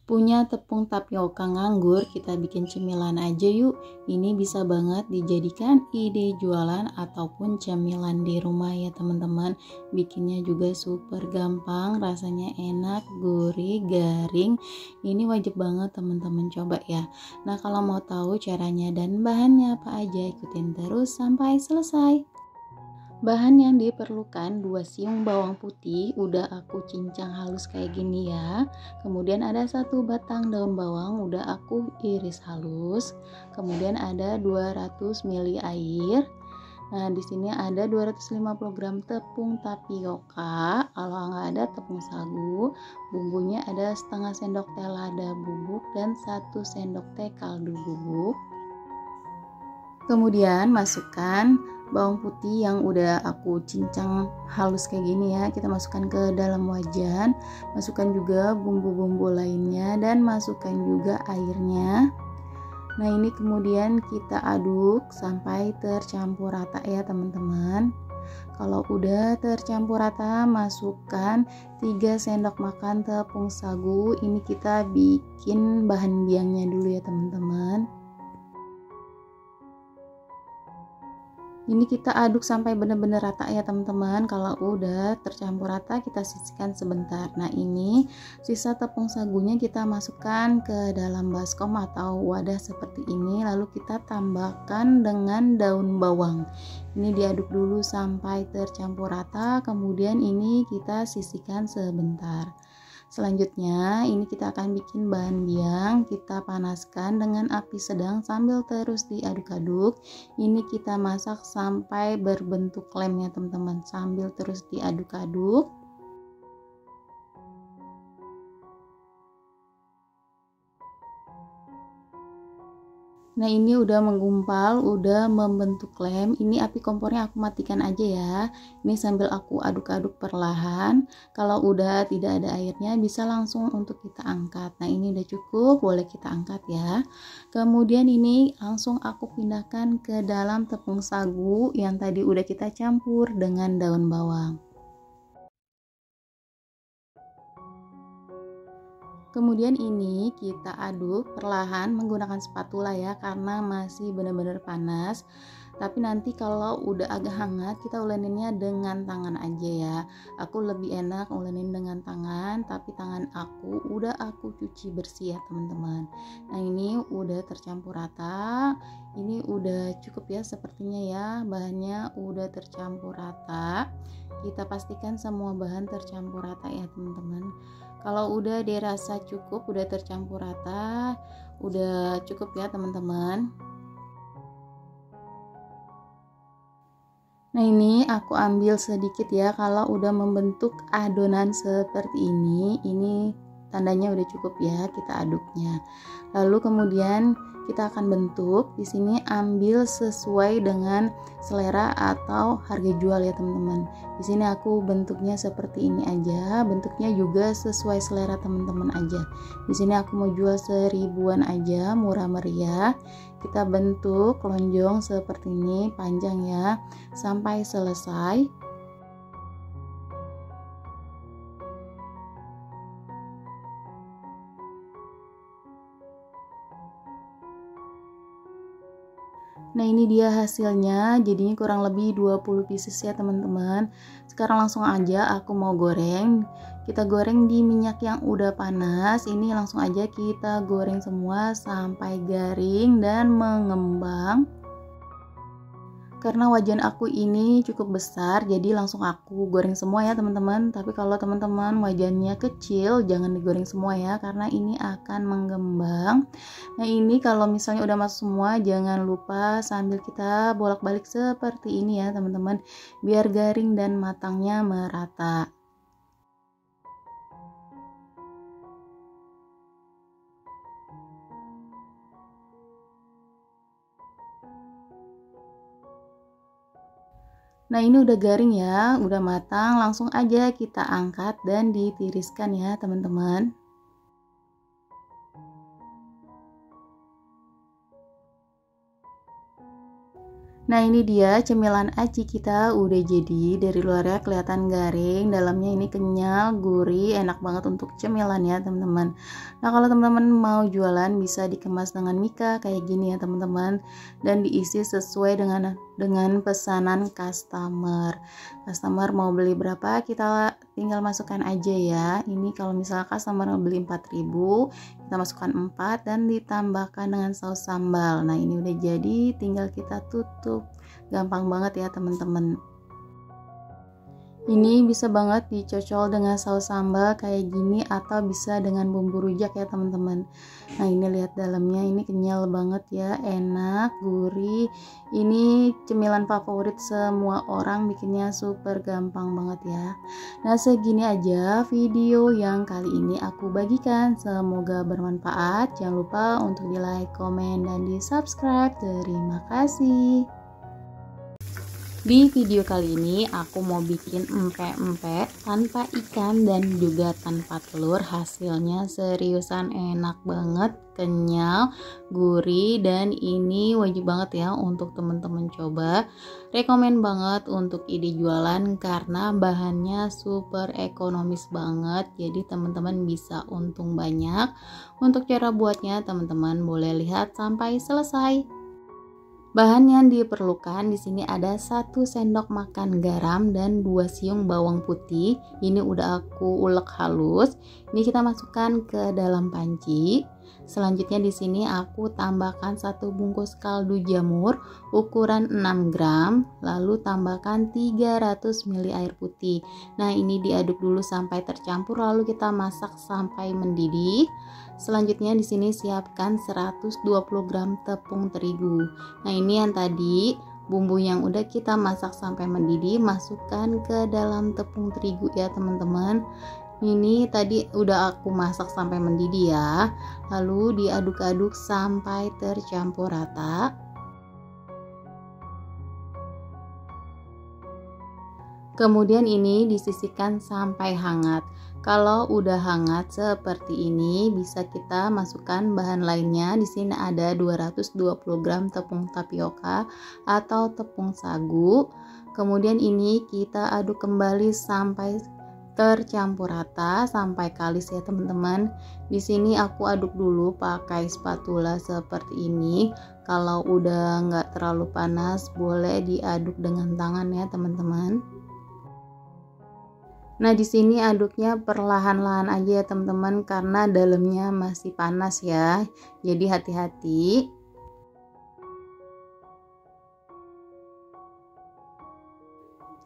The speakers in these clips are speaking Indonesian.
Punya tepung tapioka nganggur, kita bikin cemilan aja yuk. Ini bisa banget dijadikan ide jualan ataupun cemilan di rumah ya teman-teman. Bikinnya juga super gampang, rasanya enak, gurih, garing. Ini wajib banget teman-teman coba ya. Nah, kalau mau tahu caranya dan bahannya apa aja, ikutin terus sampai selesai. Bahan yang diperlukan 2 siung bawang putih, udah aku cincang halus kayak gini ya. Kemudian ada 1 batang daun bawang, udah aku iris halus. Kemudian ada 200 ml air. Nah, di sini ada 250 gram tepung tapioka. Kalau nggak ada tepung sagu, bumbunya ada setengah sendok teh lada bubuk dan 1 sendok teh kaldu bubuk. Kemudian masukkan bawang putih yang udah aku cincang halus kayak gini ya. Kita masukkan ke dalam wajan, masukkan juga bumbu-bumbu lainnya dan masukkan juga airnya. Nah, ini kemudian kita aduk sampai tercampur rata ya teman-teman. Kalau udah tercampur rata, masukkan 3 sendok makan tepung sagu. Ini kita bikin bahan biangnya dulu ya teman-teman. Ini kita aduk sampai benar-benar rata ya teman-teman. Kalau udah tercampur rata, kita sisihkan sebentar. Nah, ini sisa tepung sagunya kita masukkan ke dalam baskom atau wadah seperti ini, lalu kita tambahkan dengan daun bawang. Ini diaduk dulu sampai tercampur rata, kemudian ini kita sisihkan sebentar. Selanjutnya ini kita akan bikin bahan biang. Kita panaskan dengan api sedang sambil terus diaduk-aduk. Ini kita masak sampai berbentuk lem ya teman-teman, sambil terus diaduk-aduk. Nah, ini udah menggumpal, udah membentuk lem. Ini api kompornya aku matikan aja ya. Ini sambil aku aduk-aduk perlahan. Kalau udah tidak ada airnya, bisa langsung untuk kita angkat. Nah, ini udah cukup, boleh kita angkat ya. Kemudian ini langsung aku pindahkan ke dalam tepung sagu yang tadi udah kita campur dengan daun bawang. Kemudian ini kita aduk perlahan menggunakan spatula ya, karena masih benar-benar panas. Tapi nanti kalau udah agak hangat, kita uleninnya dengan tangan aja ya. Aku lebih enak ulenin dengan tangan, tapi tangan aku udah aku cuci bersih ya teman-teman. Nah, ini udah tercampur rata. Ini udah cukup ya sepertinya ya, bahannya udah tercampur rata. Kita pastikan semua bahan tercampur rata ya teman-teman. Kalau udah dirasa cukup, udah tercampur rata, udah cukup ya teman-teman. Nah, ini aku ambil sedikit ya. Kalau udah membentuk adonan seperti ini tandanya udah cukup ya kita aduknya. Lalu kemudian kita akan bentuk. Di sini ambil sesuai dengan selera atau harga jual ya teman-teman. Di sini aku bentuknya seperti ini aja. Bentuknya juga sesuai selera teman-teman aja. Di sini aku mau jual 1000-an aja, murah meriah. Kita bentuk lonjong seperti ini, panjang ya, sampai selesai. Nah, ini dia hasilnya, jadinya kurang lebih 20 pieces ya teman-teman. Sekarang langsung aja aku mau goreng. Kita goreng di minyak yang udah panas. Ini langsung aja kita goreng semua sampai garing dan mengembang. Karena wajan aku ini cukup besar, jadi langsung aku goreng semua ya teman-teman. Tapi kalau teman-teman wajannya kecil, jangan digoreng semua ya, karena ini akan mengembang. Nah, ini kalau misalnya udah masuk semua, jangan lupa sambil kita bolak-balik seperti ini ya teman-teman, biar garing dan matangnya merata. Nah, ini udah garing ya, udah matang, langsung aja kita angkat dan ditiriskan ya teman-teman. Nah ini dia cemilan aci kita udah jadi. Dari luarnya kelihatan garing, dalamnya ini kenyal, gurih, enak banget untuk cemilan ya teman-teman. Nah kalau teman-teman mau jualan bisa dikemas dengan mika kayak gini ya teman-teman, dan diisi sesuai dengan pesanan customer. Customer mau beli berapa kita tinggal masukkan aja ya. Ini kalau misalnya customer mau beli 4.000, kita masukkan 4 dan ditambahkan dengan saus sambal. Nah ini udah jadi, tinggal kita tutup. Gampang banget ya teman-teman. Ini bisa banget dicocol dengan saus sambal kayak gini atau bisa dengan bumbu rujak ya teman-teman. Nah ini lihat dalamnya, ini kenyal banget ya, enak, gurih. Ini cemilan favorit semua orang, bikinnya super gampang banget ya. Nah segini aja video yang kali ini aku bagikan, semoga bermanfaat. Jangan lupa untuk di like, komen, dan di subscribe. Terima kasih. Di video kali ini aku mau bikin empek-empek tanpa ikan dan juga tanpa telur. Hasilnya seriusan enak banget, kenyal, gurih, dan ini wajib banget ya untuk teman-teman coba. Rekomen banget untuk ide jualan karena bahannya super ekonomis banget, jadi teman-teman bisa untung banyak. Untuk cara buatnya teman-teman boleh lihat sampai selesai. Bahan yang diperlukan di sini ada 1 sendok makan garam dan 2 siung bawang putih. Ini udah aku ulek halus. Ini kita masukkan ke dalam panci. Selanjutnya di sini aku tambahkan 1 bungkus kaldu jamur ukuran 6 gram, lalu tambahkan 300 ml air putih. Nah, ini diaduk dulu sampai tercampur lalu kita masak sampai mendidih. Selanjutnya di sini siapkan 120 gram tepung terigu. Nah, ini yang tadi bumbu yang udah kita masak sampai mendidih, masukkan ke dalam tepung terigu ya teman-teman. Ini tadi udah aku masak sampai mendidih ya. Lalu diaduk-aduk sampai tercampur rata. Kemudian ini disisihkan sampai hangat. Kalau udah hangat seperti ini, bisa kita masukkan bahan lainnya. Di sini ada 220 gram tepung tapioka atau tepung sagu. Kemudian ini kita aduk kembali sampai tercampur rata, sampai kalis ya teman-teman. Di sini aku aduk dulu pakai spatula seperti ini. Kalau udah nggak terlalu panas, boleh diaduk dengan tangan ya teman-teman. Nah di sini aduknya perlahan-lahan aja ya teman-teman karena dalamnya masih panas ya. Jadi hati-hati.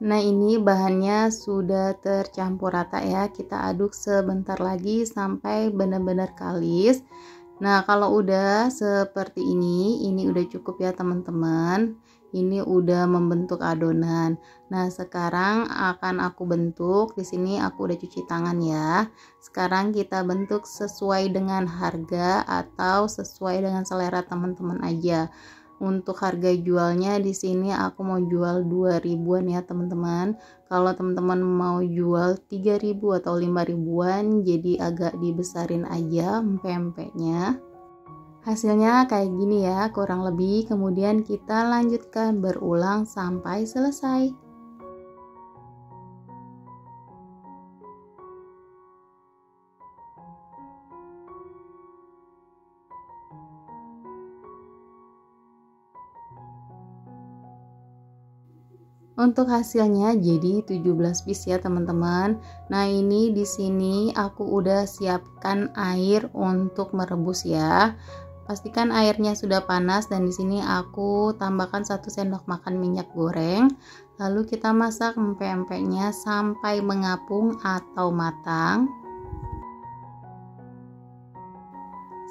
Nah ini bahannya sudah tercampur rata ya. Kita aduk sebentar lagi sampai benar-benar kalis. Nah kalau udah seperti ini udah cukup ya teman-teman. Ini udah membentuk adonan. Nah sekarang akan aku bentuk. Di sini aku udah cuci tangan ya. Sekarang kita bentuk sesuai dengan harga atau sesuai dengan selera teman-teman aja. Untuk harga jualnya di sini aku mau jual 2.000-an ya teman-teman. Kalau teman-teman mau jual 3.000 atau 5.000-an, jadi agak dibesarin aja empek-empeknya. Hasilnya kayak gini ya kurang lebih. Kemudian kita lanjutkan berulang sampai selesai. Untuk hasilnya jadi 17 piece ya teman-teman. Nah ini di sini aku udah siapkan air untuk merebus ya. Pastikan airnya sudah panas dan di sini aku tambahkan 1 sendok makan minyak goreng. Lalu kita masak empek-empeknya sampai mengapung atau matang.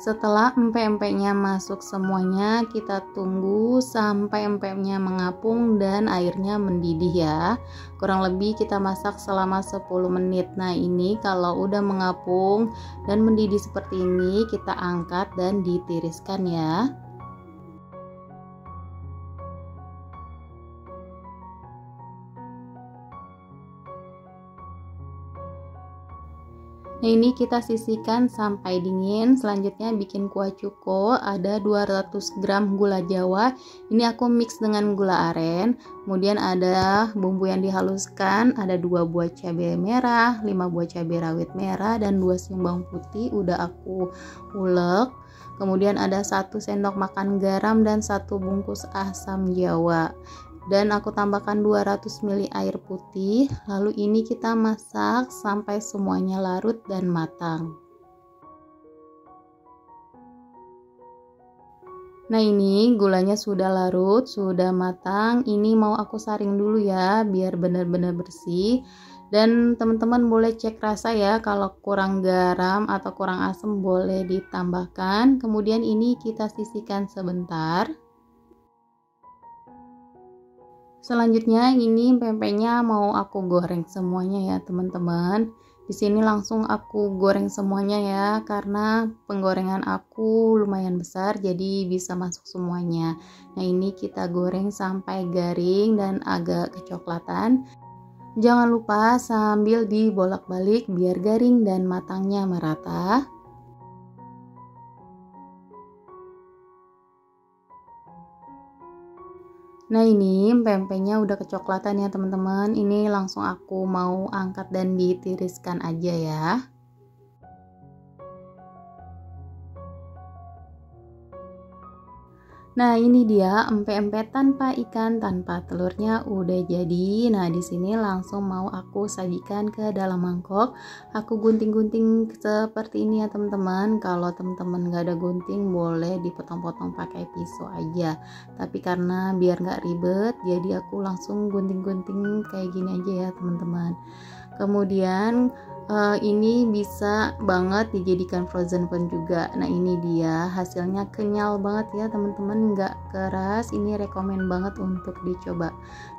Setelah empek-empeknya masuk semuanya, kita tunggu sampai empeknya mengapung dan airnya mendidih ya. Kurang lebih kita masak selama 10 menit. Nah ini kalau udah mengapung dan mendidih seperti ini, kita angkat dan ditiriskan ya. Nah, ini kita sisihkan sampai dingin. Selanjutnya bikin kuah cuko, ada 200 gram gula jawa. Ini aku mix dengan gula aren. Kemudian ada bumbu yang dihaluskan, ada 2 buah cabai merah, 5 buah cabai rawit merah, dan 2 siung bawang putih udah aku ulek. Kemudian ada 1 sendok makan garam dan 1 bungkus asam jawa. Dan aku tambahkan 200 ml air putih. Lalu ini kita masak sampai semuanya larut dan matang. Nah, ini gulanya sudah larut, sudah matang. Ini mau aku saring dulu ya biar benar-benar bersih. Dan teman-teman boleh cek rasa ya, kalau kurang garam atau kurang asam boleh ditambahkan. Kemudian ini kita sisihkan sebentar. Selanjutnya ini pempeknya mau aku goreng semuanya ya teman-teman. Di sini langsung aku goreng semuanya ya, karena penggorengan aku lumayan besar jadi bisa masuk semuanya. Nah, ini kita goreng sampai garing dan agak kecoklatan. Jangan lupa sambil dibolak-balik biar garing dan matangnya merata. Nah, ini pempeknya udah kecoklatan ya teman-teman. Ini langsung aku mau angkat dan ditiriskan aja ya. Nah, ini dia empek-empek tanpa ikan, tanpa telurnya udah jadi. Nah, di sini langsung mau aku sajikan ke dalam mangkok. Aku gunting-gunting seperti ini ya teman-teman. Kalau teman-teman nggak ada gunting boleh dipotong-potong pakai pisau aja. Tapi karena biar nggak ribet, jadi aku langsung gunting-gunting kayak gini aja ya teman-teman. Kemudian ini bisa banget dijadikan frozen pun juga. Nah, ini dia hasilnya, kenyal banget ya teman-teman, nggak keras. Ini rekomen banget untuk dicoba.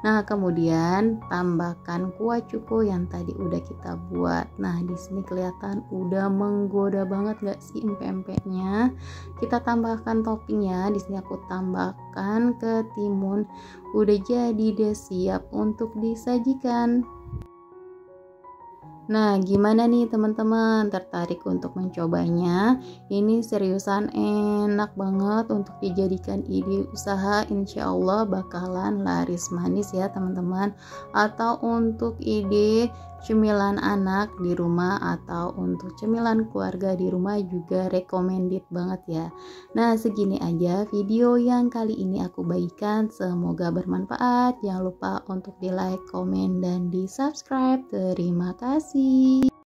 Nah, kemudian tambahkan kuah cuko yang tadi udah kita buat. Nah, di sini kelihatan udah menggoda banget nggak sih empek-empeknya. Kita tambahkan toppingnya. Di sini aku tambahkan ketimun. Udah jadi deh, siap untuk disajikan. Nah, gimana nih teman-teman, tertarik untuk mencobanya? Ini seriusan enak banget untuk dijadikan ide usaha, insya Allah bakalan laris manis ya teman-teman. Atau untuk ide cemilan anak di rumah atau untuk cemilan keluarga di rumah juga recommended banget ya. Nah, segini aja video yang kali ini aku bagikan, semoga bermanfaat. Jangan lupa untuk di like, komen, dan di subscribe. Terima kasih.